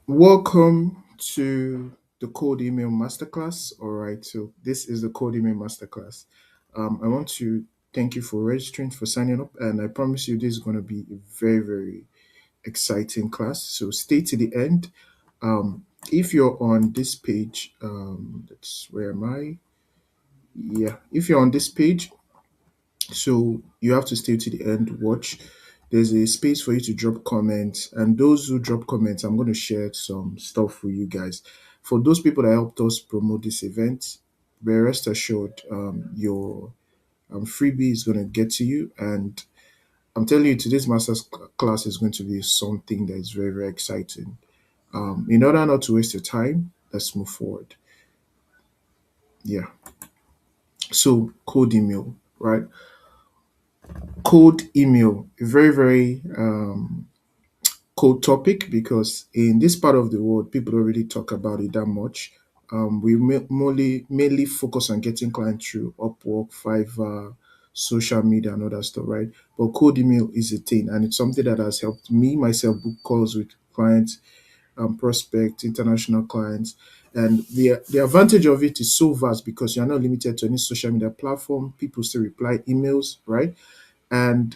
Welcome to the Code Email Masterclass. All right, so this is the Code Email Masterclass. I want to thank you for registering, for signing up, and I promise you this is going to be a very, very exciting class. So stay to the end. If you're on this page, that's where am I? Yeah, if you're on this page, so you have to stay to the end, watch. There's a space for you to drop comments, and those who drop comments, I'm going to share some stuff for you guys. For those people that helped us promote this event, be rest assured, your freebie is going to get to you. And I'm telling you, today's class is going to be something that is very, very exciting. In order not to waste your time, let's move forward. Yeah. So, code email, right? Code email, a very, very cold topic because in this part of the world, people don't really talk about it that much. We mainly focus on getting clients through Upwork, Fiverr, social media, and other stuff, right? But cold email is a thing, and it's something that has helped me myself book calls with clients, prospects, international clients. And the advantage of it is so vast because you're not limited to any social media platform. People still reply emails, right? And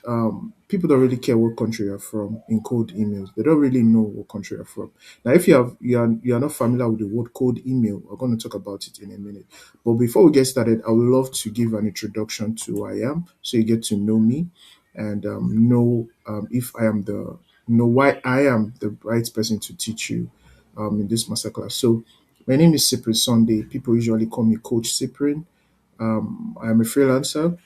people don't really care what country you're from in cold emails. They don't really know what country you're from. Now, if you are not familiar with the word cold email, we're going to talk about it in a minute. But before we get started, I would love to give an introduction to who I am, so you get to know me and know if I am the know why I am the right person to teach you in this masterclass. So, my name is Cyprian Sunday. People usually call me Coach Cyprian. I'm a freelancer.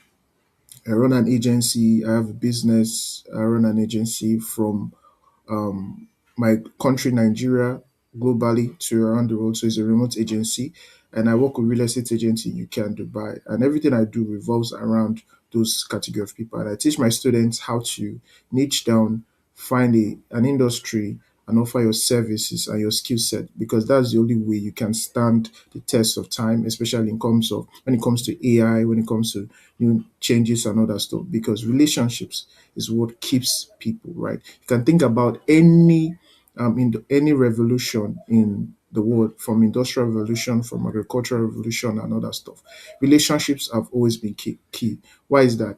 I run an agency. I have a business. I run an agency from my country, Nigeria, globally to around the world. So it's a remote agency, and I work with real estate agents in UK and Dubai. And everything I do revolves around those category of people. And I teach my students how to niche down, find an industry, and offer your services and your skill set because that's the only way you can stand the test of time, especially in terms of when it comes to AI, when it comes to new changes and other stuff. Because relationships is what keeps people, right? You can think about any revolution in the world, from industrial revolution, from agricultural revolution, and other stuff. Relationships have always been key. Why is that?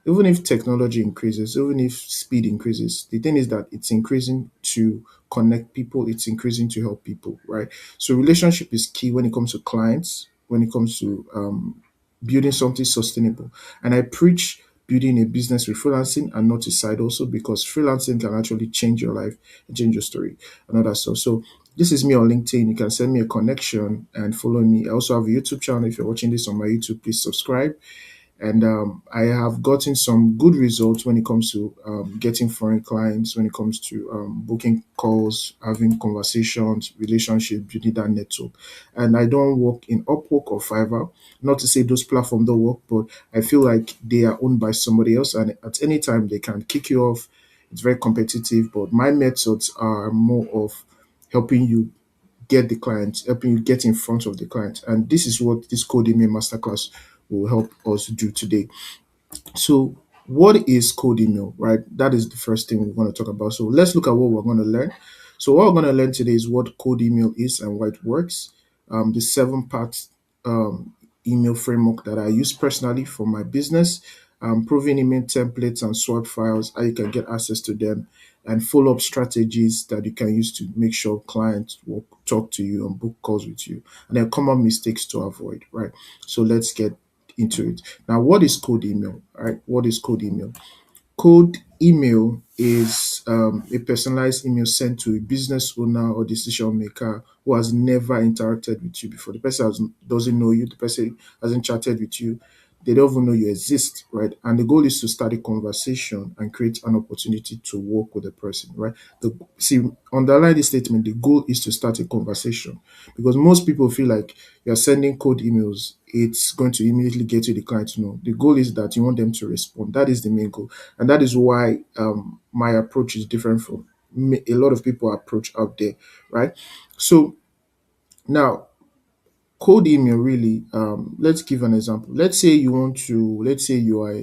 Even if technology increases, even if speed increases, the thing is that it's increasing to connect people, it's increasing to help people, right? So relationship is key when it comes to clients, when it comes to building something sustainable. And I preach building a business with freelancing and not a side also because freelancing can actually change your life and change your story and all that stuff. So this is me on LinkedIn. You can send me a connection and follow me. I also have a YouTube channel. If you're watching this on my YouTube, please subscribe. And I have gotten some good results when it comes to getting foreign clients, when it comes to booking calls, having conversations, relationship, building that network. And I don't work in Upwork or Fiverr. Not to say those platforms don't work, but I feel like they are owned by somebody else, and at any time they can kick you off. It's very competitive, but my methods are more of helping you get the client, helping you get in front of the client. And this is what this Code Email Masterclass will help us do today. So, what is code email, right? That is the first thing we're going to talk about. So, let's look at what we're going to learn. So, what we're going to learn today is what code email is and why it works. The 7 part email framework that I use personally for my business, proven email templates and swap files, how you can get access to them, and follow up strategies that you can use to make sure clients will talk to you and book calls with you, and then common mistakes to avoid, right? So, let's get into it. Now, what is code email? Right? What is code email? Code email is a personalized email sent to a business owner or decision maker who has never interacted with you before. The person doesn't know you, the person hasn't chatted with you, they don't even know you exist, right? And the goal is to start a conversation and create an opportunity to work with the person, right? See, underline this statement, the goal is to start a conversation because most people feel like you're sending code emails, it's going to immediately get you the client to know. The goal is that you want them to respond. That is the main goal. And that is why my approach is different from a lot of people approach out there, right? So now, code email really, let's give an example. Let's say you are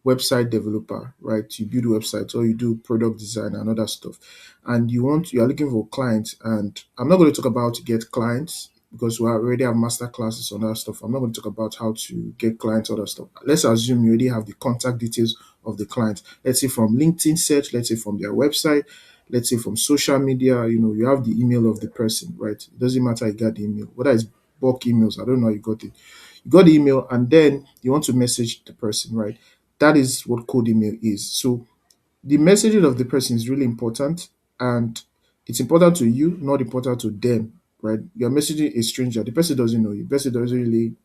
website developer, right? You build websites or you do product design and other stuff, and you are looking for clients. And I'm not going to talk about how to get clients because we already have master classes on that stuff. I'm not going to talk about how to get clients, other stuff. Let's assume you already have the contact details of the client. Let's say from LinkedIn search, let's say from their website, let's say from social media, you have the email of the person, right? It doesn't matter you got the email, whether it's bulk emails, I don't know how you got it. You got the email and then you want to message the person, right? That is what cold email is. So the messaging of the person is really important, and it's important to you, not important to them, right? You're messaging a stranger. The person doesn't know you. The person doesn't really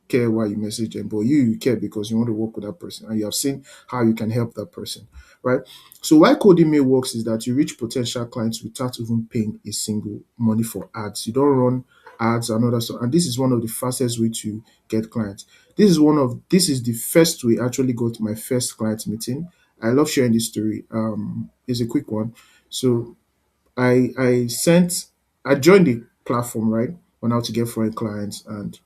care why you message them, but you care because you want to work with that person and you have seen how you can help that person, right? So why cold email works is that you reach potential clients without even paying a single money for ads. You don't run ads and other stuff, and this is one of the fastest way to get clients. This is the first way I actually got my first client meeting. I love sharing this story. It's a quick one. So I joined the platform, right, on how to get foreign clients, and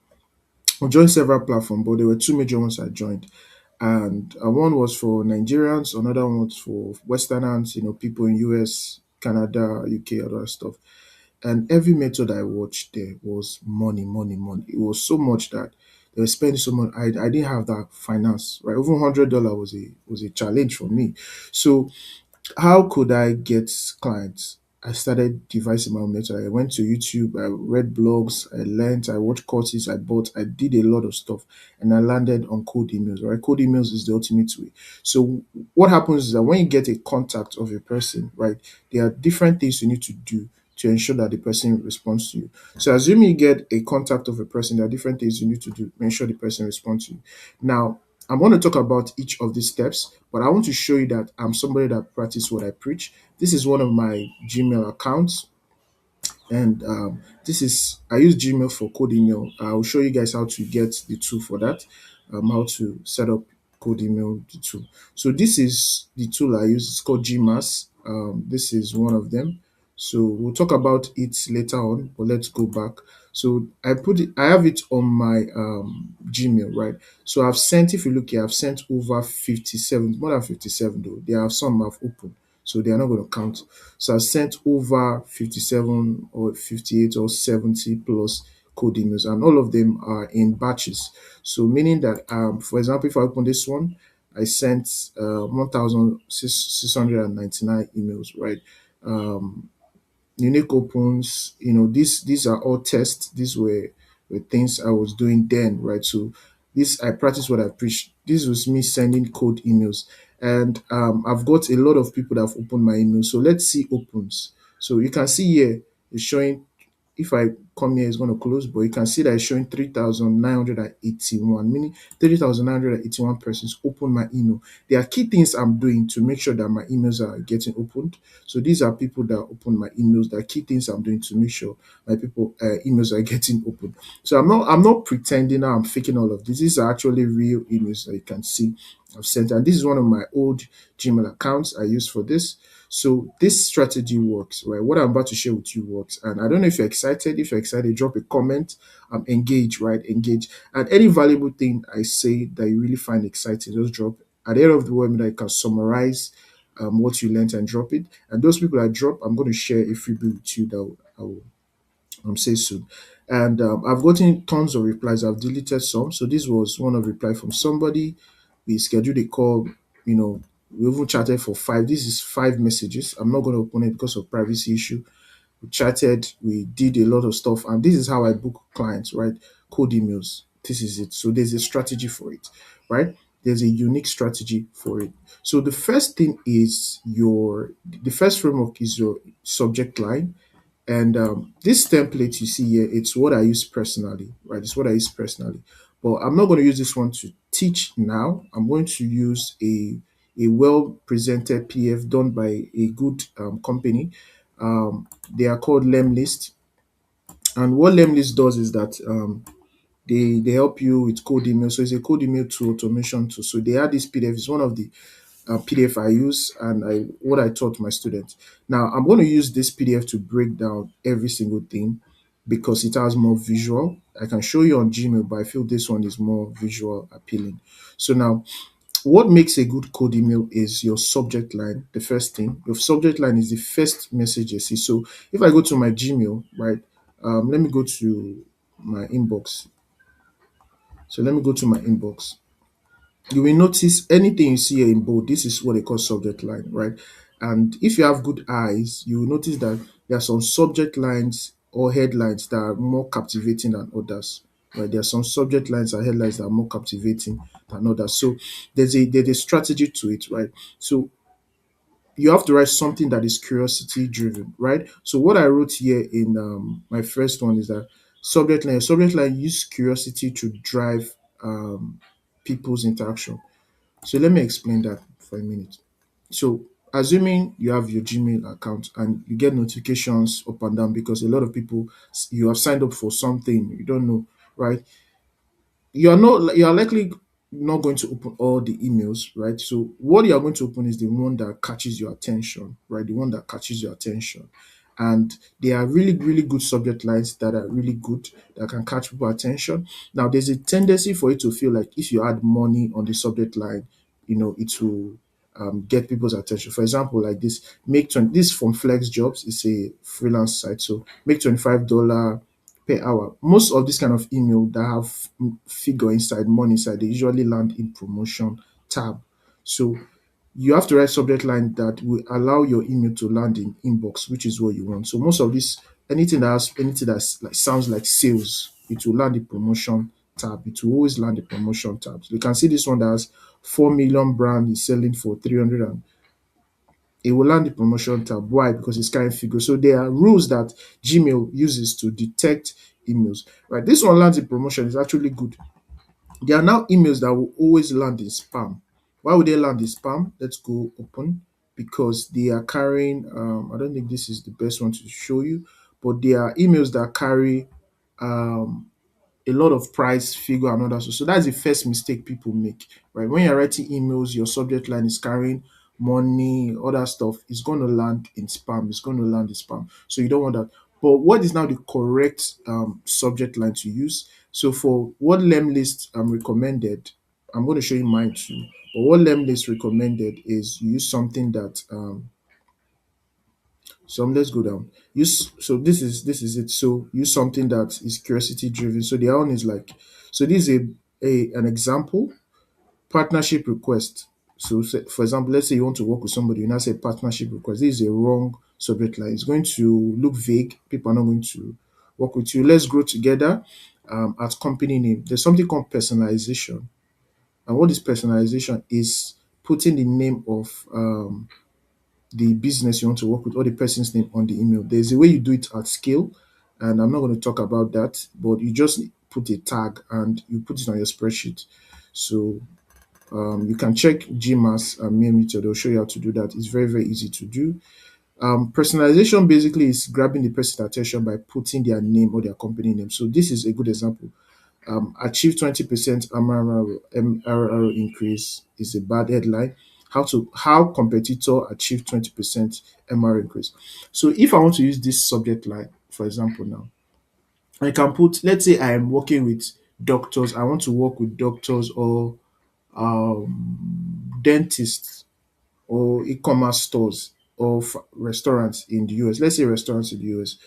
I joined several platforms, but there were two major ones I joined. And one was for Nigerians, another one was for Westerners, people in US, Canada, UK, other stuff. And every method I watched there was money, money, money. It was so much that they were spending so much. I didn't have that finance, right? Even $100 was a challenge for me. So how could I get clients? I started devising my own method. I went to YouTube, I read blogs, I learned, I watched courses, I bought, I did a lot of stuff, and I landed on cold emails, right? Cold emails is the ultimate way. So what happens is that when you get a contact of a person, right, there are different things you need to do to ensure that the person responds to you. So assuming you get a contact of a person, there are different things you need to do to ensure the person responds to you. Now, I'm going to talk about each of these steps, but I want to show you that I'm somebody that practice what I preach. This is one of my Gmail accounts, and this is I use Gmail for code email. I'll show you guys how to get the tool for that, how to set up code email the tool. So this is the tool I use. It's called Gmas. This is one of them. So we'll talk about it later on, but let's go back. So I have it on my Gmail, right? So I've sent, if you look here, I've sent over 57, more than 57 though. There are some I've opened, so they are not going to count. So I sent over 57 or 58 or 70 plus code emails, and all of them are in batches. So meaning that, for example, if I open this one, I sent 1,699 emails, right? Um, Unique opens, these are all tests. These were things I was doing then, right? So this I practice what I preach. This was me sending cold emails, and I've got a lot of people that have opened my email. So let's see opens. So you can see here it's showing, if I come here, it's going to close, but you can see that it's showing 3,981, meaning 3,981 persons open my email. There are key things I'm doing to make sure that my emails are getting opened. So these are people that open my emails. There are key things I'm doing to make sure my people emails are getting open. So I'm not pretending now, I'm faking all of this. These are actually real emails that you can see I've sent, and this is one of my old Gmail accounts I use for this. So this strategy works, right? What I'm about to share with you works. And I don't know if you're excited. If you're excited, drop a comment. Engage, right? Engage. And any valuable thing I say that you really find exciting, just drop. At the end of the webinar, you can summarize what you learned and drop it. And those people I drop, I'm going to share a freebie with you that I will say soon. And I've gotten tons of replies. I've deleted some. So this was one of reply from somebody. We scheduled a call. We even chatted for five. This is five messages. I'm not going to open it because of privacy issue. We chatted. We did a lot of stuff, and this is how I book clients. Right, cold emails. This is it. So there's a strategy for it. Right. There's a unique strategy for it. So the first thing is the first framework is your subject line, and this template you see here, it's what I use personally, right? It's what I use personally. But I'm not going to use this one to teach now. I'm going to use a well presented PDF done by a good company. They are called Lemlist. And what Lemlist does is that they help you with code email. So it's a code email tool, automation tool. So they have this PDF. It's one of the PDF I use, and what I taught my students. Now I'm going to use this PDF to break down every single thing because it has more visual. I can show you on Gmail, but I feel this one is more visual appealing. So now what makes a good cold email is your subject line. The first thing, your subject line is the first message you see. So if I go to my Gmail, right? Let me go to my inbox. So let me go to my inbox. You will notice anything you see here in bold, this is what they call subject line, right? And if you have good eyes, you will notice that there are some subject lines or headlines that are more captivating than others. Right? There are some subject lines and headlines that are more captivating than others. So there's a strategy to it, right? So you have to write something that is curiosity driven, right? So what I wrote here in my first one is that subject line use curiosity to drive people's interaction. So let me explain that for a minute. So assuming you have your Gmail account and you get notifications up and down because a lot of people, you have signed up for something you don't know, right? You are likely not going to open all the emails, right? So what you are going to open is the one that catches your attention, right? The one that catches your attention. And there are really, really good subject lines that are really good that can catch people's attention. Now, there's a tendency for it to feel like if you add money on the subject line, it will get people's attention. For example, like this, make 20, this from Flex Jobs, it's a freelance site. So make $25 per hour. Most of this kind of email that have figure inside, money inside, they usually land in promotion tab. So you have to write subject line that will allow your email to land in inbox, which is what you want. So most of this, anything that's like sounds like sales, it will land in promotion tab. It will always land in promotion tab. So you can see this one that has 4 million brand is selling for 300 and it will land the promotion tab. Why? Because it's carrying figure. So there are rules that Gmail uses to detect emails. Right. This one lands in promotion is actually good. There are now emails that will always land in spam. Why would they land in spam? Let's go open because they are carrying. I don't think this is the best one to show you, but there are emails that carry um, a lot of price figure and others. So that's the first mistake people make, right? When you're writing emails, your subject line is carrying money, other stuff, it's going to land in spam. It's going to land in spam. So you don't want that. But what is now the correct subject line to use? So for what Lemlist recommended, I'm going to show you mine too. But what Lemlist recommended is you use something that let's go down. Use so this is it. So use something that is curiosity driven. So the other one is like this is an example partnership request. So for example, let's say you want to work with somebody, you now say partnership request. This is a wrong subject line. It's going to look vague. People are not going to work with you. Let's grow together at company name. There's something called personalization. And what is personalization is putting the name of the business you want to work with or the person's name on the email. There's a way you do it at scale, and I'm not going to talk about that, but you just put a tag and you put it on your spreadsheet. So you can check GMAS and Mail Meter. They'll show you how to do that. It's very, very easy to do. Personalization basically is grabbing the person's attention by putting their name or their company name. So this is a good example. Achieve 20% MRR increase is a bad headline. How competitor achieve 20% MRR increase. So if I want to use this subject line, for example, now I can put, let's say I am working with doctors. I want to work with doctors or dentists or e-commerce stores or restaurants in the US. Let's say restaurants in the US,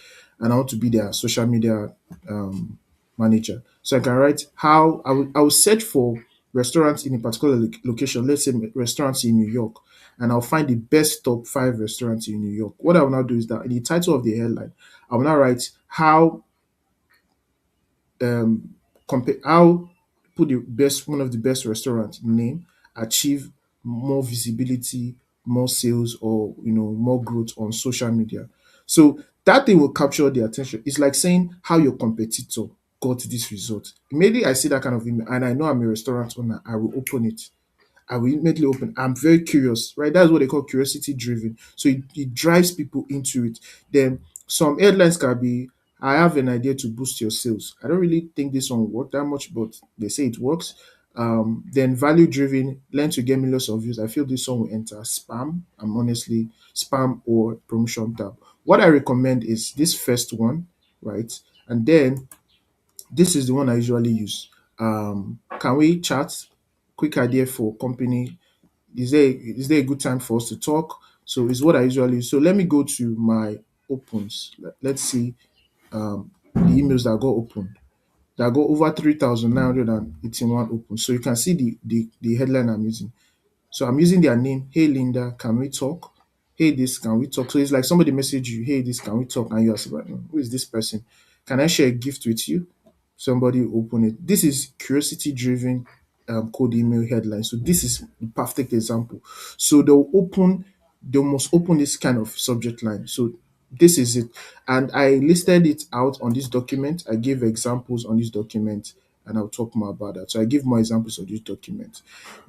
and I want to be their social media um, manager. So I can write how I will search for restaurants in a particular location. Let's say restaurants in New York, and I'll find the best top 5 restaurants in New York. What I will now do is that in the title of the headline, I will now write um how put the best one of the best restaurant name achieve more visibility, more sales, or more growth on social media. So that thing will capture the attention. It's like saying how your competitor got this result. Immediately I see that kind of email and I know I'm a restaurant owner, I will open it. I will immediately open. I'm very curious, right? That's what they call curiosity driven. So it drives people into it. Then some headlines can be, I have an idea to boost your sales. I don't really think this one will work that much, but they say it works. Then value driven, learn to get millions of views. I feel this one will enter spam. I'm honestly spam or promotion tab. What I recommend is this first one, right? And then this is the one I usually use. Can we chat? quick idea for company. Is there a good time for us to talk? So it's what I usually use. So let me go to my opens. Let's see the emails that got opened. That got over 3,981 open. So you can see the headline I'm using. So I'm using their name. Hey Linda, can we talk? Hey this, can we talk? So it's like somebody message you, hey this, can we talk? And you're like, who is this person? Can I share a gift with you? Somebody open it. This is curiosity driven cold email headline. So this is the perfect example. So they must open this kind of subject line. So this is it. And I listed it out on this document. I gave examples on this document and I'll talk more about that. So I give more examples of this document.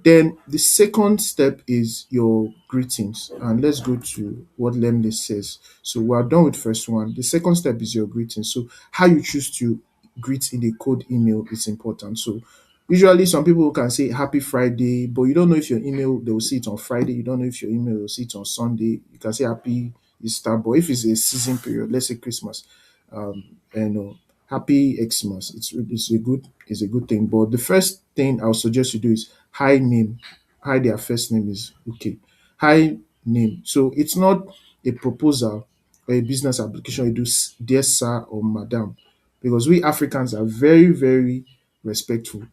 Then the second step is your greetings. And let's go to what Lemley says. So we are done with first one. The second step is your greetings. So how you choose to greet in a cold email is important. So usually some people can say happy Friday, but you don't know if your email they will see it on Friday. You don't know if your email will see it on Sunday. You can say happy Easter, but if it's a season period, let's say Christmas, and happy Xmas. It's a good thing. But the first thing I'll suggest you do is hi name. Hi their first name is okay. Hi name. So it's not a proposal or a business application. You do dear sir or madam, because we Africans are very very respectful.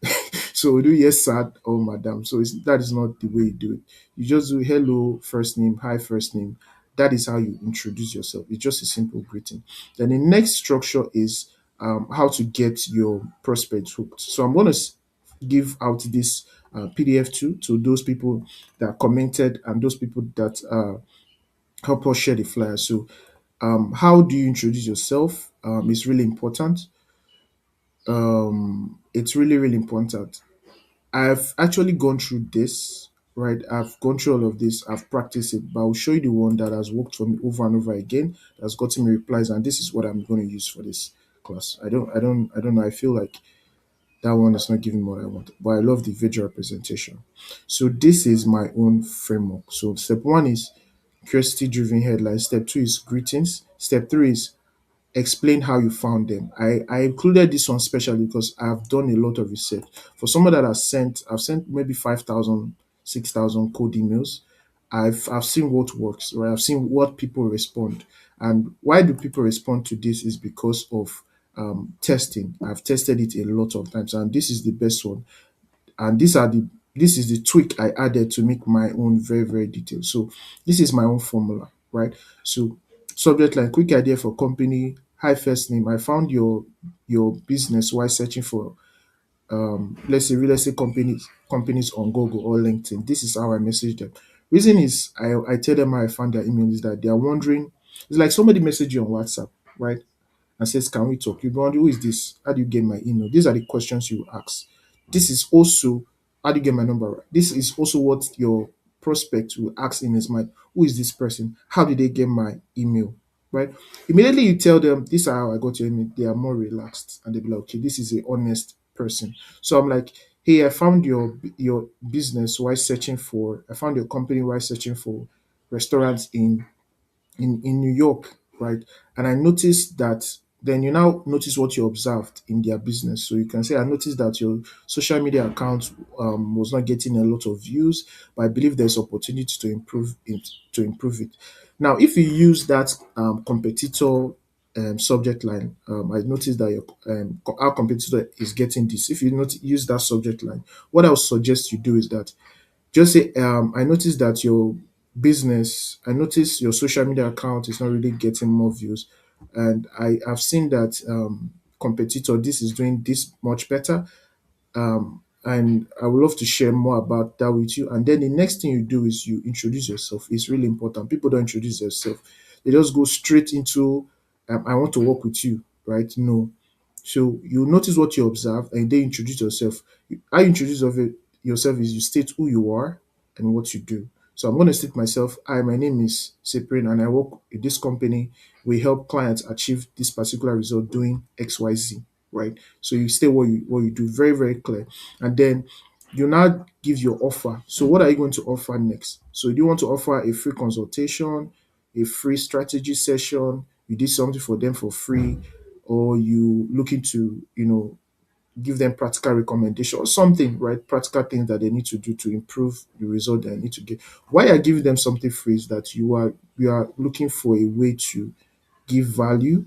So we do yes sir or madam. So that is not the way you do it. You just do hello first name, hi first name. That is how you introduce yourself. It's just a simple greeting. Then the next structure is how to get your prospects hooked. So I'm going to give out this PDF to those people that commented and those people that help us share the flyer. So how do you introduce yourself? Is really important. It's really really important. I've actually gone through this, right? I've gone through all of this. I've practiced it, but I'll show you the one that has worked for me over and over again. That's gotten me replies, and this is what I'm going to use for this class. I don't know. I feel like that one is not giving me what I want, but I love the visual representation. So this is my own framework. So step one is curiosity-driven headline. Step two is greetings. Step three is explain how you found them. I included this one specially because I've done a lot of research. For someone that I've sent maybe 5,000, 6,000 code emails. I've seen what works, right? I've seen what people respond. And why do people respond to this is because of testing. I've tested it a lot of times, and this is the best one. And this is the tweak I added to make my own very, very detailed. So this is my own formula, right? So subject line, quick idea for company, hi first name. I found your business while searching for let's say real estate companies on Google or LinkedIn. This is how I message them. Reason is I tell them how I found their email is that they are wondering. It's like somebody message you on WhatsApp, right? And says, can we talk? You wonder, who is this? How do you get my email? These are the questions you ask. This is also, how do you get my number? Right? This is also what your prospect will ask in his mind. Who is this person? How did they get my email? Right? Immediately you tell them, this is how I got your email. They are more relaxed and they'll be like, okay, this is a honest person. So I'm like, hey, I found your business while searching for, I found your company while searching for restaurants in New York, right? And I noticed that then you now notice what you observed in their business. So you can say, I noticed that your social media account was not getting a lot of views, but I believe there's opportunity to improve it. Now, if you use that competitor subject line, I noticed that our competitor is getting this. If you not use that subject line, what I would suggest you do is that just say, I noticed that I noticed your social media account is not really getting more views. And I've seen that competitor, this is doing this much better. And I would love to share more about that with you. And then the next thing you do is you introduce yourself. It's really important. People don't introduce themselves. They just go straight into, I want to work with you, right? No. So you notice what you observe and then introduce yourself. How you introduce yourself is you state who you are and what you do. So I'm going to state myself. Hi, my name is Cyprian and I work in this company. We help clients achieve this particular result doing XYZ, right? So you state what you do, very, very clear. And then you now give your offer. So what are you going to offer next? So do you want to offer a free consultation, a free strategy session? You did something for them for free, or you looking to, give them practical recommendation or something, right? Practical things that they need to do to improve the result that they need to get. Why you're giving them something free is that you are looking for a way to give value,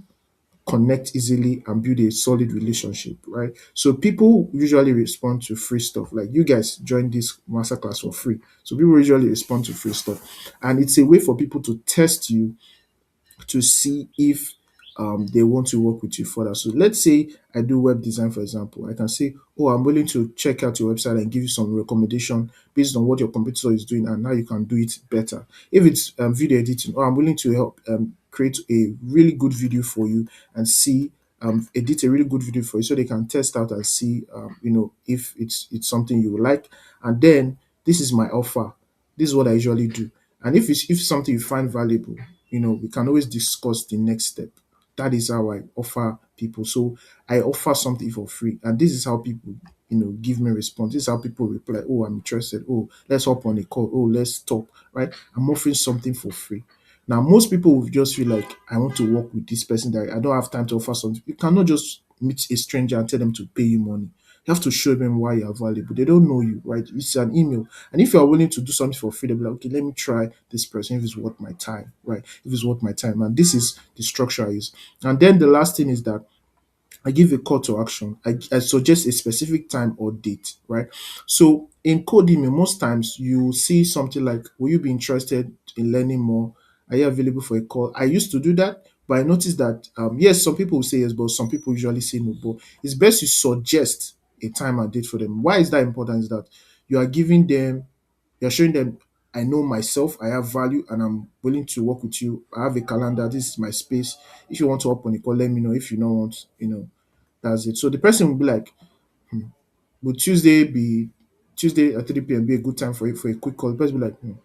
connect easily, and build a solid relationship, right? So people usually respond to free stuff. Like you guys join this masterclass for free. So people usually respond to free stuff. And it's a way for people to test you to see if they want to work with you further. So let's say I do web design, for example. I can say, oh, I'm willing to check out your website and give you some recommendation based on what your competitor is doing and how you can do it better. If it's video editing, oh, I'm willing to help create a really good video for you and see edit a really good video for you so they can test out and see if it's something you would like. And then this is my offer. This is what I usually do. And if something you find valuable, we can always discuss the next step. That is how I offer people. So I offer something for free, and this is how people, give me response. This is how people reply. Oh, I'm interested. Oh, let's hop on a call. Oh, let's talk. Right? I'm offering something for free. Now, most people will just feel like I want to work with this person that I don't have time to offer something. You cannot just meet a stranger and tell them to pay you money. You have to show them why you are valuable. They don't know you, right? It's an email. And if you are willing to do something for free, they'll be like, okay, let me try this person if it's worth my time, right? If it's worth my time. And this is the structure I use. And then the last thing is that I give a call to action. I suggest a specific time or date, right? So in code email, most times you see something like, will you be interested in learning more? Are you available for a call? I used to do that, but I noticed that, yes, some people will say yes, but some people usually say no. But it's best you suggest a time and date for them. Why is that important? Is that you are giving them, you're showing them, I know myself, I have value, and I'm willing to work with you. I have a calendar. This is my space. If you want to hop on a call, let me know. If you don't want, that's it. So the person will be like, would Tuesday at 3 p.m. be a good time for a quick call? The person will be like,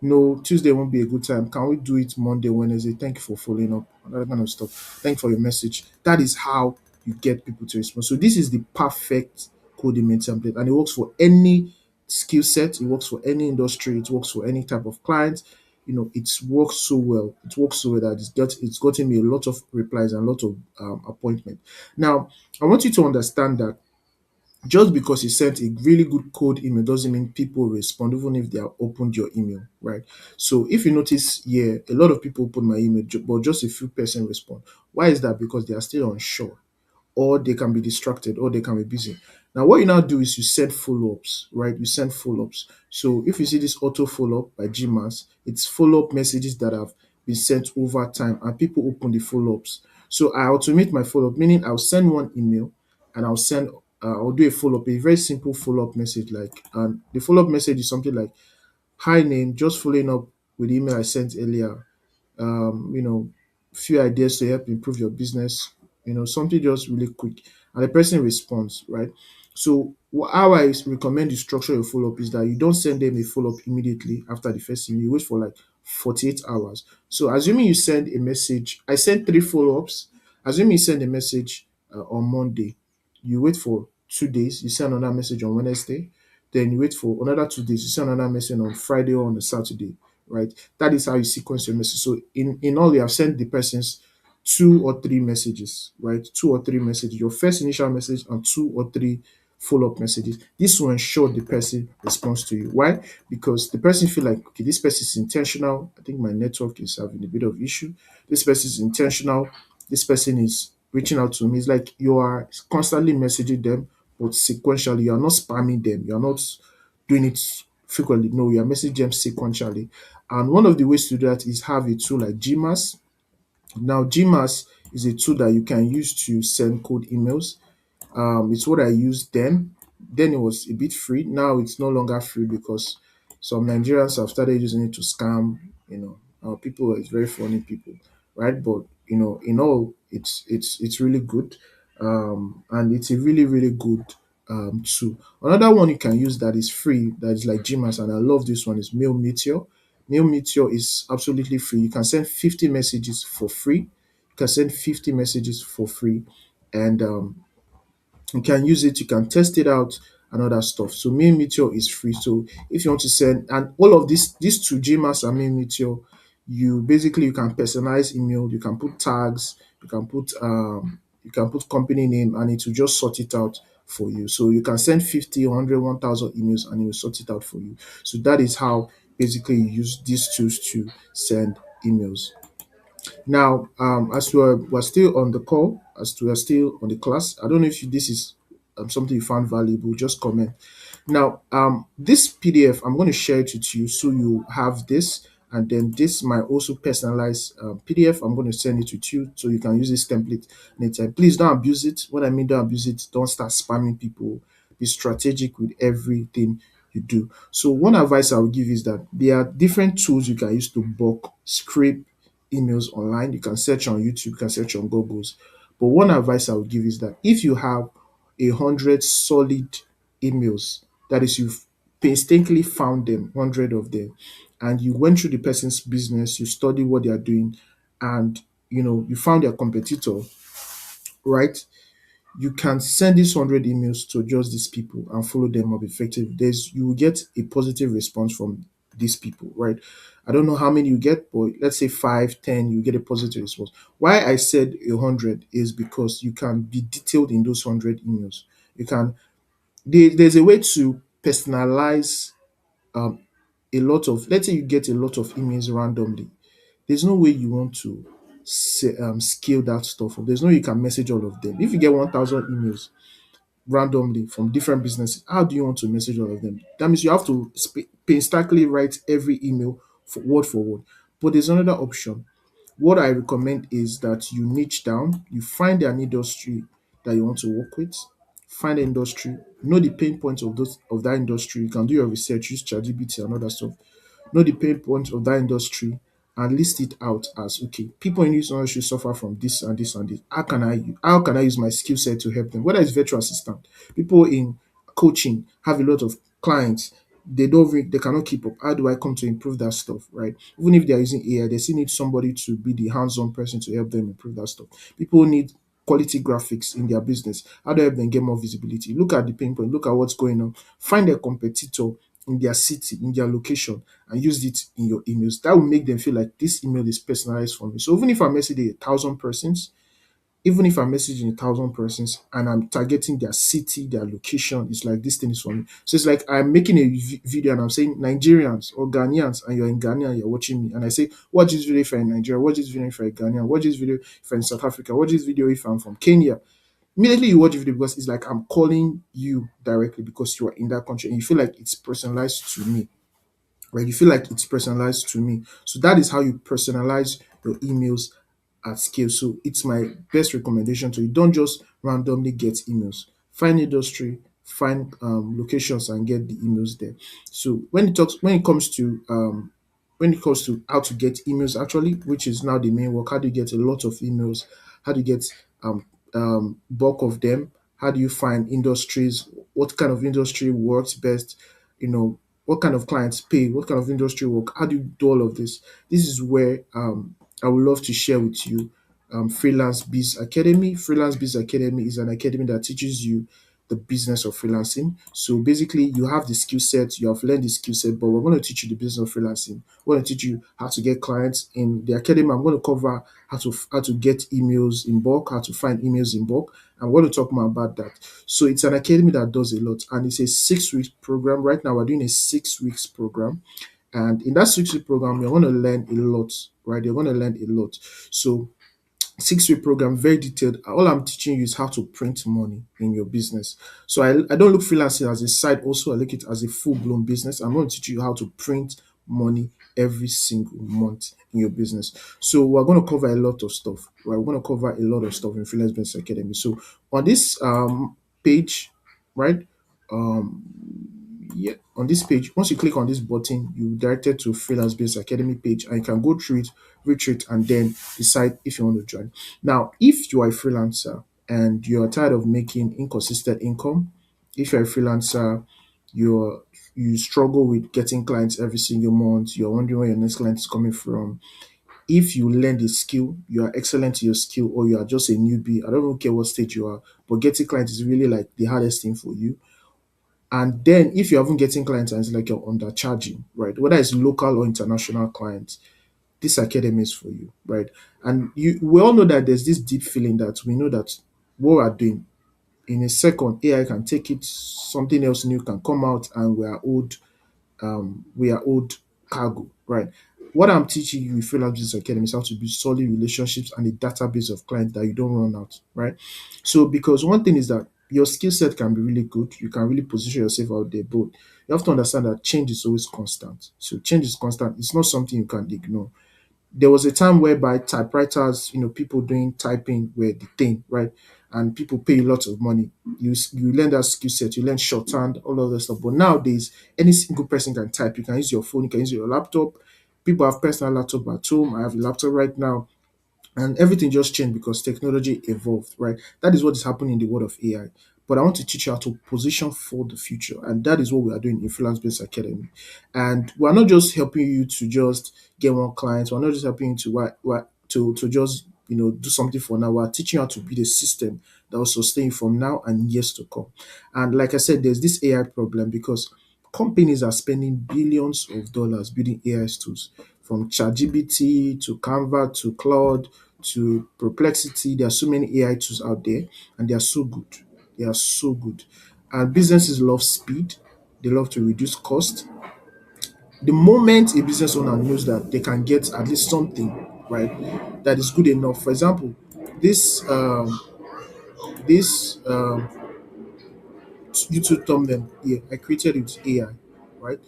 no, Tuesday won't be a good time. Can we do it Monday, Wednesday? Thank you for following up. And that kind of stuff. Thank you for your message. That is how you get people to respond. So this is the perfect code email template, and it works for any skill set. It works for any industry. It works for any type of client. It works so well. It works so well that it's gotten me a lot of replies and a lot of appointment. Now, I want you to understand that just because you sent a really good code email doesn't mean people respond, even if they have opened your email, right? So if you notice here, a lot of people open my email, but just a few percent respond. Why is that? Because they are still unsure, or they can be distracted, or they can be busy. Now, what you now do is you send follow-ups, right? You send follow-ups. So if you see this auto follow-up by GMAS, it's follow-up messages that have been sent over time, and people open the follow-ups. So I automate my follow-up, meaning I'll send one email and I'll do a follow-up, a very simple follow-up message. And the follow-up message is something like, hi name, just following up with the email I sent earlier. Few ideas to help improve your business, something just really quick. And the person responds, right? So how I recommend you structure your follow-up is that you don't send them a follow-up immediately after the first email. You wait for like 48 hours. So assuming you send a message, I sent three follow-ups. Assuming you send a message on Monday, you wait for 2 days, you send another message on Wednesday, then you wait for another 2 days, you send another message on Friday or on a Saturday, right? That is how you sequence your message. So in all, you have sent the persons two or three messages, right? Two or three messages. Your first initial message and two or three follow-up messages. This will ensure the person responds to you. Why? Because the person feel like, okay, this person is intentional. I think my network is having a bit of issue. This person is intentional. This person is reaching out to me. It's like you are constantly messaging them, but sequentially. You are not spamming them. You are not doing it frequently. No, you are messaging them sequentially. And one of the ways to do that is have a tool like GMAS. Now, GMAS is a tool that you can use to send code emails. It's what I used then. Then it was a bit free. Now it's no longer free because some Nigerians have started using it to scam. People. It's very funny people, right? But in all, it's really good, and it's a really really good tool. Another one you can use that is free, that is like GMAS, and I love this one is Mail Meteor. Mail Meteor is absolutely free. You can send 50 messages for free. You can send 50 messages for free, and you can use it, you can test it out and other stuff. So Main Meteor is free. So if you want to send, and all of these two, GMAS and Main Meteor, you can personalize email, you can put company name, and it will just sort it out for you. So you can send 50, 100, 1,000 emails and it will sort it out for you. So that is how basically you use these tools to send emails. Now, as we're still on the call, as we're still on the class, I don't know if this is something you found valuable, just comment. Now, this PDF, I'm going to share it with you so you have this, and then this my also personalized PDF. I'm going to send it to you so you can use this template anytime. Please don't abuse it. When I mean don't abuse it, don't start spamming people. Be strategic with everything you do. So one advice I would give is that there are different tools you can use to bulk script emails online. You can search on YouTube, you can search on Google's. But one advice I would give is that if you have 100 solid emails, that is, you've painstakingly found them, 100 of them, and you went through the person's business, you study what they are doing, and you found their competitor, right? You can send these 100 emails to just these people and follow them up effectively. You will get a positive response from these people, right? I don't know how many you get, but let's say 5, 10, you get a positive response. Why I said 100 is because you can be detailed in those 100 emails. You can there's a way to personalize um, a lot of, let's say you get a lot of emails randomly. There's no way you want to scale that stuff up. There's no way you can message all of them. If you get 1,000 emails randomly from different businesses, how do you want to message all of them? That means you have to painstakingly write every email for word. But there's another option. What I recommend is that you niche down, you find an industry that you want to work with, find an industry, know the pain points of that industry. You can do your research, use ChatGPT and other stuff, know the pain points of that industry and list it out as, okay, people in this industry suffer from this and this and this. How can I use my skill set to help them? Whether it's virtual assistant, people in coaching have a lot of clients. They cannot keep up. How do I come to improve that stuff? Right? Even if they are using AI, they still need somebody to be the hands-on person to help them improve that stuff. People need quality graphics in their business. How do I help them get more visibility? Look at the pain point, look at what's going on, find a competitor in their city, in their location, and use it in your emails. That will make them feel like this email is personalized for me. So even if I message 1,000 persons, even if I'm messaging 1,000 persons and I'm targeting their city, their location, it's like this thing is for me. So it's like I'm making a video and I'm saying Nigerians or Ghanaians, and you're in Ghana and you're watching me, and I say, watch this video if you're in Nigeria, watch this video if you're a Ghanaian, watch this video if you're in South Africa, watch this video if I'm from Kenya. Immediately you watch the video because it's like I'm calling you directly because you are in that country and you feel like it's personalized to me, right? You feel like it's personalized to me. So that is how you personalize your emails at scale. So it's my best recommendation to you. Don't just randomly get emails. Find industry, find locations, and get the emails there. So when it comes to how to get emails actually, which is now the main work, how do you get a lot of emails? How do you get bulk of them? How do you find industries? What kind of industry works best? You know, what kind of clients pay? What kind of industry work? How do you do all of this? This is where I would love to share with you Freelance Biz Academy. Freelance Biz Academy is an academy that teaches you the business of freelancing. So basically, you have the skill set, you have learned the skill set, but we're going to teach you the business of freelancing. We're going to teach you how to get clients in the academy. I'm going to cover how to get emails in bulk, how to find emails in bulk. I'm going to talk more about that. So it's an academy that does a lot, and it's a 6 week program. Right now, we're doing a 6 weeks program. And in that 6 week program, you're going to learn a lot, right? You're going to learn a lot. So 6 week program, very detailed. All I'm teaching you is how to print money in your business. So I don't look freelancing as a side also. I look it as a full-blown business. I'm going to teach you how to print money every single month in your business. So we're going to cover a lot of stuff. Right? We're going to cover a lot of stuff in Freelance Business Academy. So on this page, right? Um, yeah, on this page, once you click on this button, you directed to Freelance Business Academy page, and you can go through it, read through it, and then decide if you want to join. Now, if you are a freelancer and you're tired of making inconsistent income, if you're a freelancer, you struggle with getting clients every single month, you're wondering where your next client is coming from. If you learn the skill, you are excellent in your skill, or you are just a newbie, I don't even care what stage you are, but getting clients is really like the hardest thing for you. And then if you haven't getting clients and it's like you're undercharging, right? Whether it's local or international clients, this academy is for you, right? And we all know that there's this deep feeling that we know that what we're doing, In a second, AI can take it, something else new can come out, and we are old cargo, right? What I'm teaching you in Freelance Business Academy is how to build solid relationships and a database of clients that you don't run out, right? So, because one thing is that your skill set can be really good, you can really position yourself out there, but you have to understand that change is always constant. So, change is constant, it's not something you can ignore. There was a time whereby typewriters, people doing typing were the thing, right? And people pay lots of money. You learn that skill set, you learn shorthand, all of that stuff. But nowadays, any single person can type. You can use your phone, you can use your laptop. People have personal laptop at home. I have a laptop right now, and everything just changed because technology evolved, right? That is what is happening in the world of AI. But I want to teach you how to position for the future, and that is what we are doing in Freelance Biz Academy. And we're not just helping you to just get more clients. We're not just helping you to to just do something for now. We're teaching you how to build a system that will sustain you from now and years to come. And like I said, there's this AI problem because companies are spending billions of dollars building AI tools, from ChatGPT to Canva to Claude to Perplexity. There are so many AI tools out there, and they are so good. They are so good. And businesses love speed. They love to reduce cost. The moment a business owner knows that they can get at least something, right, that is good enough. For example, this YouTube thumbnail here, I created it with AI, right?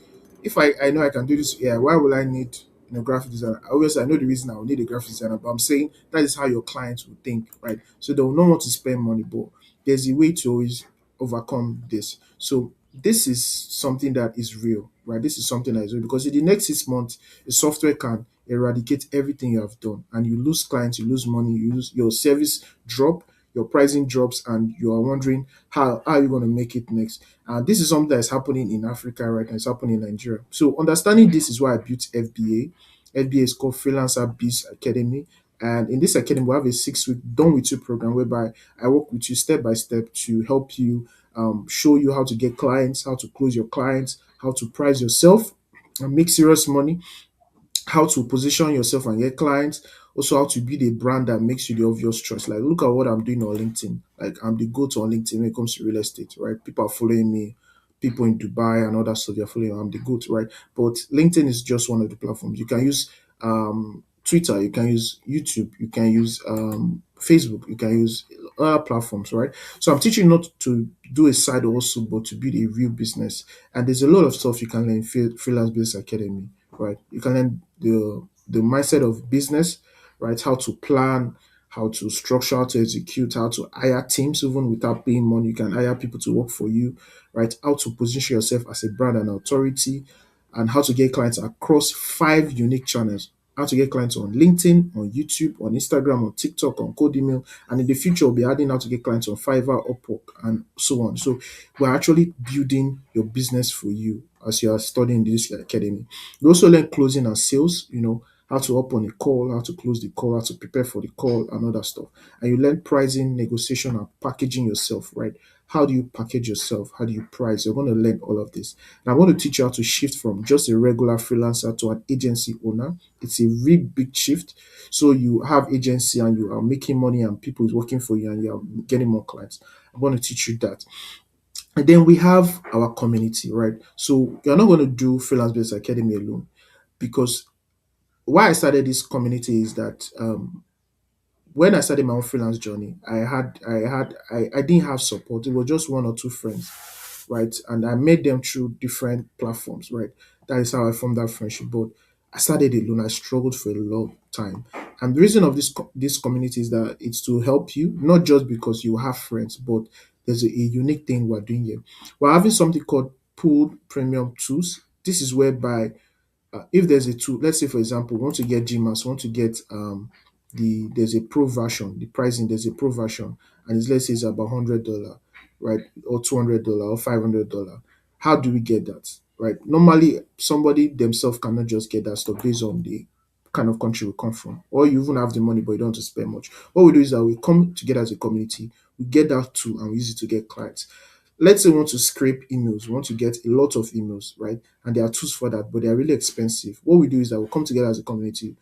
If I know I can do this with AI, why will I need graphic designer? Obviously, I know the reason I will need a graphic designer, but I'm saying that is how your clients will think, right? So they will not want to spend money, but there's a way to always overcome this. So this is something that is real, right? This is something that is real because in the next 6 months, a software can eradicate everything you have done, and you lose clients, you lose money, you lose your service drop, your pricing drops, and you are wondering how are you going to make it next. This is something that is happening in Africa right now. It's happening in Nigeria. So understanding this is why I built FBA. FBA is called Freelancer Biz Academy. And in this academy, we have a 6 week done with you program whereby I work with you step by step to help you, show you how to get clients, how to close your clients, how to price yourself and make serious money, how to position yourself and get clients, also how to build a brand that makes you the obvious choice. Like, look at what I'm doing on LinkedIn. Like, I'm the go-to on LinkedIn when it comes to real estate, right? People are following me, people in Dubai and other stuff, they're following me. I'm the go-to, right? But LinkedIn is just one of the platforms. You can use Twitter, you can use YouTube, you can use Facebook, you can use other platforms, right? So I'm teaching you not to do a side hustle, but to build a real business. And there's a lot of stuff you can learn in Freelance Business Academy, right? You can learn the mindset of business, right? How to plan, how to structure, how to execute, how to hire teams even without paying money. You can hire people to work for you, right? How to position yourself as a brand and authority, and how to get clients across 5 unique channels. How to get clients on LinkedIn, on YouTube, on Instagram, on TikTok, on Code Email, and in the future we'll be adding how to get clients on Fiverr, Upwork, and so on. So we're actually building your business for you as you are studying this academy. You also learn closing and sales, how to up on a call, how to close the call, how to prepare for the call, and other stuff. And you learn pricing, negotiation, and packaging yourself, right? How do you package yourself? How do you price? You're going to learn all of this. And I'm going to teach you how to shift from just a regular freelancer to an agency owner. It's a really big shift. So you have agency and you are making money and people is working for you and you are getting more clients. I'm going to teach you that. And then we have our community, right? So you're not going to do Freelance Business Academy alone, because why I started this community is that when I started my own freelance journey, I didn't have support. It was just one or two friends, right? And I met them through different platforms, right? That is how I formed that friendship. But I started alone. I struggled for a long time. And the reason of this community is that it's to help you, not just because you have friends, but there's a unique thing we're doing here. We're having something called pooled premium tools. This is whereby if there's a tool, let's say for example, we want to get GMAS, want to get there's a pro version, the pricing, there's a pro version, and it's, let's say it's about $100, right? Or $200 or $500. How do we get that? Right? Normally somebody themselves cannot just get that stuff based on the kind of country we come from. Or you even have the money but you don't want to spend much. What we do is that we come together as a community, we get that tool and we use it to get clients. Let's say we want to scrape emails, we want to get a lot of emails, right? And there are tools for that, but they are really expensive. What we do is that we come together as a community,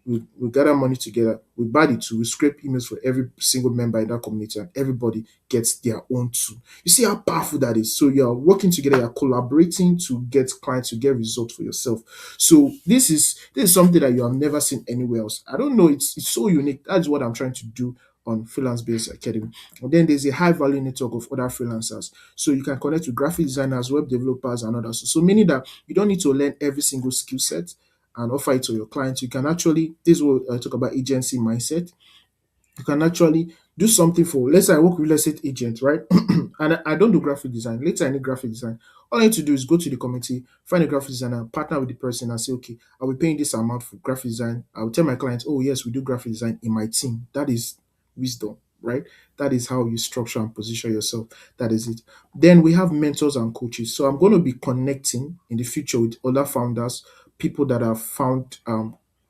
We gather money together, we buy the tool, we scrape emails for every single member in that community, and everybody gets their own tool. You see how powerful that is. So you're working together, you're collaborating to get clients, to get results for yourself. So this is something that you have never seen anywhere else. I don't know, it's so unique. That's what I'm trying to do on Freelance Biz Academy. And then there's a high value network of other freelancers. So you can connect with graphic designers, web developers, and others. So meaning that you don't need to learn every single skill set and offer it to your clients. You can actually, this is what I talk about agency mindset. You can actually do something for, let's say I work with real estate agent, right? And I don't do graphic design. Later I need graphic design. All I need to do is go to the community, find a graphic designer, partner with the person and say, okay, I'll be paying this amount for graphic design. I'll tell my clients, oh yes, we do graphic design in my team. That is wisdom, right? That is how you structure and position yourself. That is it. Then we have mentors and coaches. So I'm going to be connecting in the future with other founders, people that have found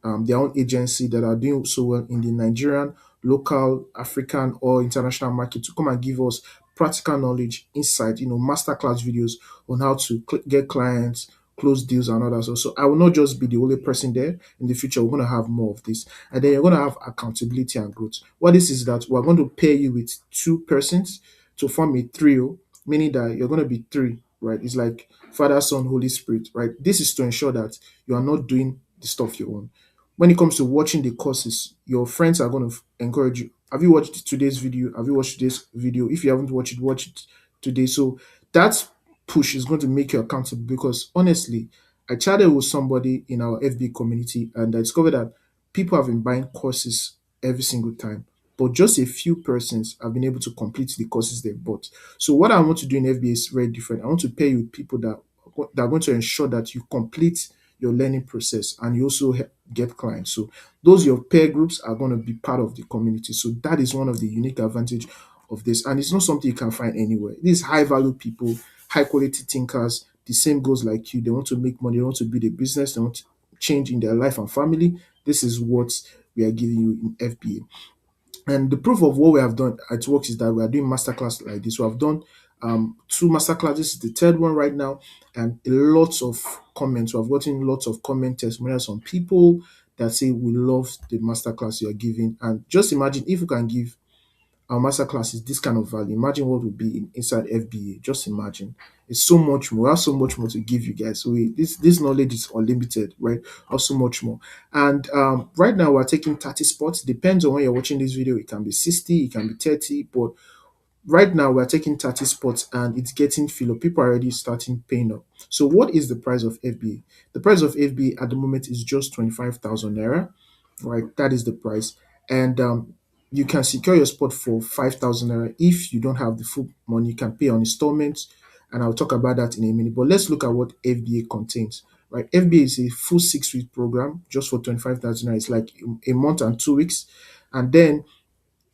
their own agency, that are doing so well in the Nigerian, local, African, or international market, to come and give us practical knowledge, insight, masterclass videos on how to get clients, close deals, and others. So I will not just be the only person there. In the future, we're going to have more of this. And then you're going to have accountability and growth. What this is that we're going to pair you with two persons to form a trio, meaning that you're going to be three, right? It's like Father, Son, Holy Spirit, right? This is to ensure that you are not doing the stuff you own. When it comes to watching the courses, your friends are going to encourage you. Have you watched today's video? Have you watched today's video? If you haven't watched it, watch it today. So that push is going to make you accountable, because honestly, I chatted with somebody in our FB community and I discovered that people have been buying courses every single time, but just a few persons have been able to complete the courses they've bought. So what I want to do in FBA is very different. I want to pair you with people that are going to ensure that you complete your learning process and you also get clients. So those your peer groups are going to be part of the community. So that is one of the unique advantage of this, and it's not something you can find anywhere. These high value people, high quality thinkers, the same goals like you. They want to make money, they want to build a business, they want to change in their life and family. This is what we are giving you in FBA. And the proof of what we have done at work is that we are doing masterclass like this. We have done two masterclasses. This is the third one right now, and lots of comments. We have gotten lots of comment testimonials from people that say we love the masterclass you are giving. And just imagine if you can give our masterclass is this kind of value. Imagine what would be inside FBA. Just imagine. It's so much more. We have so much more to give you guys. So this knowledge is unlimited, right? Or so much more. And right now we're taking 30 spots. Depends on when you're watching this video. It can be 60, it can be 30, but right now we're taking 30 spots and it's getting filled up. People are already starting paying up. So what is the price of FBA? The price of FBA at the moment is just 25,000 naira, right? That is the price. And you can secure your spot for 5,000 naira. If you don't have the full money, you can pay on installments, and I'll talk about that in a minute. But let's look at what FBA contains, right? FBA is a full 6-week program just for 25,000 naira. It's like a month and 2 weeks. And then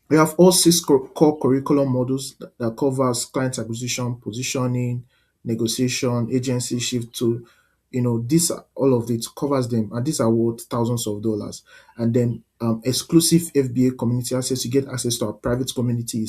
we have all six core curriculum modules that covers client acquisition, positioning, negotiation, agency shift to, these are all of it covers them, and these are worth thousands of dollars. And then exclusive FBA community access. You get access to our private community.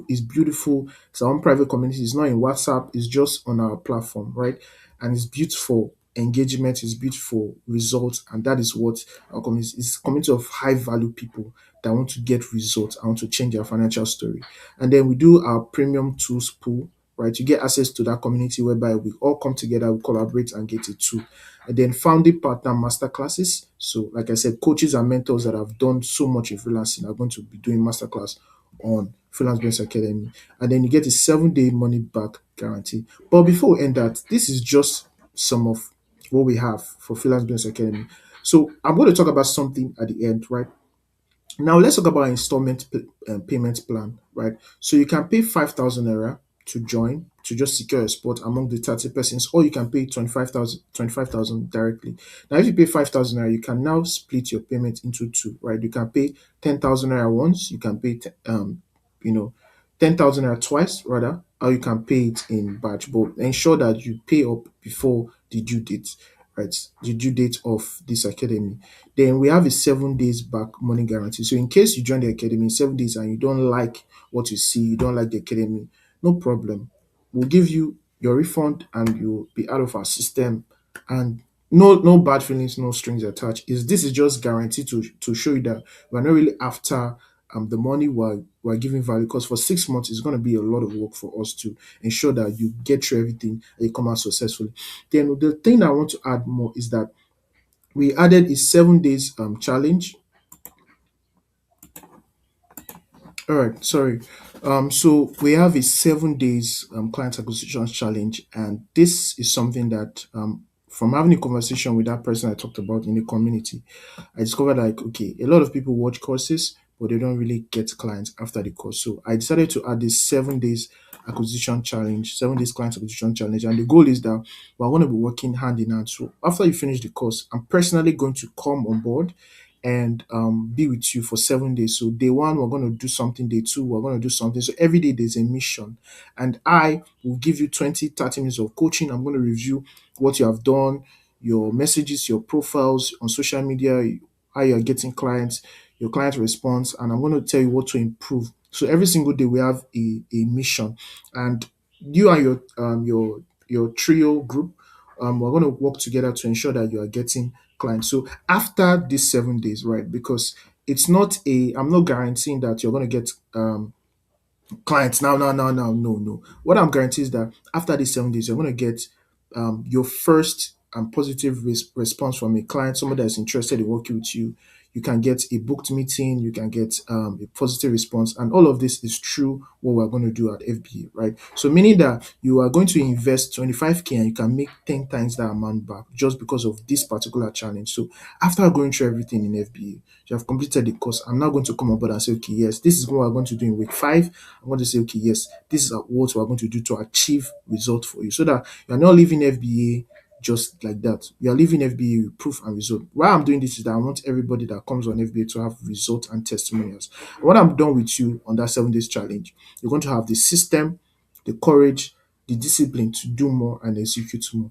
Is beautiful. It's our own private community. It's not in WhatsApp. It's just on our platform, right? And it's beautiful engagement. It's beautiful results, and that is what our community is. A community of high value people that want to get results and want to change their financial story. And then we do our premium tools pool, right? You get access to that community whereby we all come together, we collaborate and get a tool. And then founding partner master classes. So like I said, coaches and mentors that have done so much in freelancing are going to be doing masterclass on Freelance Biz Academy. And then you get a 7-day money back guarantee. But before we end that, this is just some of what we have for Freelance Biz Academy. So I'm going to talk about something at the end, right? Now let's talk about installment payment plan, right? So you can pay 5,000 naira to join, to just secure a spot among the 30 persons, or you can pay 25,000 directly. Now, if you pay 5,000 naira, you can now split your payment into two, right? You can pay 10,000 naira once, you can pay you know 10,000 naira twice rather, or you can pay it in batch. But ensure that you pay up before the due date, right? The due date of this academy. Then we have a 7 days back money guarantee. So in case you join the academy in 7 days and you don't like what you see, you don't like the academy, no problem. We'll give you your refund and you'll be out of our system. And no bad feelings, no strings attached. Is this is just guaranteed to show you that we're not really after the money, we're giving value, because for 6 months it's going to be a lot of work for us to ensure that you get through everything and you come out successfully. Then the thing I want to add more is that we added a 7 days challenge. All right, sorry. So we have a 7 days client acquisition challenge, and this is something that from having a conversation with that person I talked about in the community, I discovered like, okay, a lot of people watch courses, but they don't really get clients after the course. So I decided to add this 7 days acquisition challenge, 7 days client acquisition challenge. And the goal is that we're going to be working hand in hand. So after you finish the course, I'm personally going to come on board and be with you for 7 days. So day one, we're going to do something. Day two, we're going to do something. So every day there's a mission. And I will give you 20, 30 minutes of coaching. I'm going to review what you have done, your messages, your profiles on social media, how you're getting clients, your client response, and I'm going to tell you what to improve. So every single day we have a mission, and you and your trio group, we're going to work together to ensure that you are getting clients. So after these 7 days, right? Because it's not a, I'm not guaranteeing that you're going to get clients now. No, no. What I'm guaranteeing is that after these 7 days, you're going to get your first positive response from a client, somebody that's interested in working with you. You can get a booked meeting, you can get a positive response, and all of this is true what we're going to do at FBA, right? So, meaning that you are going to invest 25K and you can make 10 times that amount back just because of this particular challenge. So, after going through everything in FBA, you have completed the course. I'm now going to come on board and say, okay, yes, this is what we're going to do in week 5. I want to say, okay, yes, this is what we're going to do to achieve result for you, so that you're not leaving FBA just like that. You're leaving FBA with proof and result. Why I'm doing this is that I want everybody that comes on FBA to have result and testimonials. When I'm done with you on that 7 days challenge, you're going to have the system, the courage, the discipline to do more and execute more,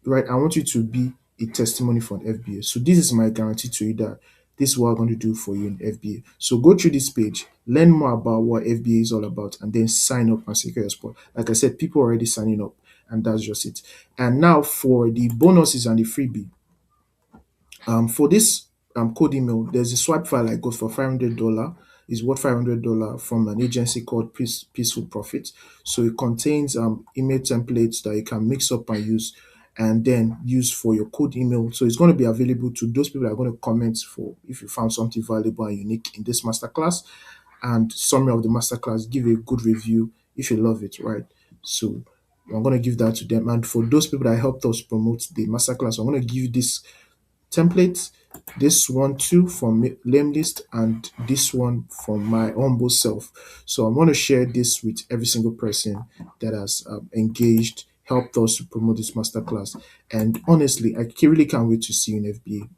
right? I want you to be a testimony for an FBA. So this is my guarantee to you that this is what I'm going to do for you in FBA. So go through this page, learn more about what FBA is all about, and then sign up and secure your spot. Like I said, people are already signing up, and that's just it. And now for the bonuses and the freebie. For this code email, there's a swipe file I got for $500. Is worth $500 from an agency called Peaceful Profit. So it contains email templates that you can mix up and use, and then use for your code email. So it's going to be available to those people that are going to comment for if you found something valuable and unique in this masterclass. And summary of the masterclass, give a good review if you love it, right? So I'm going to give that to them. And for those people that helped us promote the masterclass, I'm going to give this templates, this one too from lame list, and this one from my humble self. So I want to share this with every single person that has engaged, helped us to promote this masterclass. And honestly, I really can't wait to see you in FBA.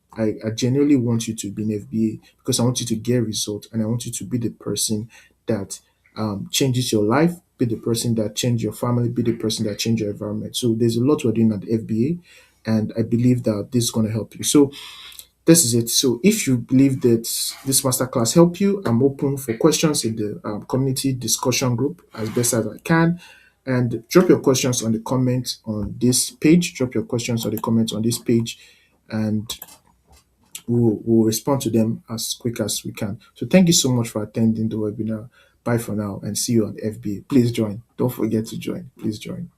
I genuinely want you to be in FBA because I want you to get results, and I want you to be the person that changes your life, be the person that change your family, be the person that change your environment. So there's a lot we're doing at FBA, and I believe that this is going to help you. So this is it. So if you believe that this masterclass helped you, I'm open for questions in the community discussion group as best as I can. And drop your questions on the comment on this page. Drop your questions on the comments on this page, and we'll respond to them as quick as we can. So thank you so much for attending the webinar. Bye for now, and see you on FBA. Please join. Don't forget to join. Please join.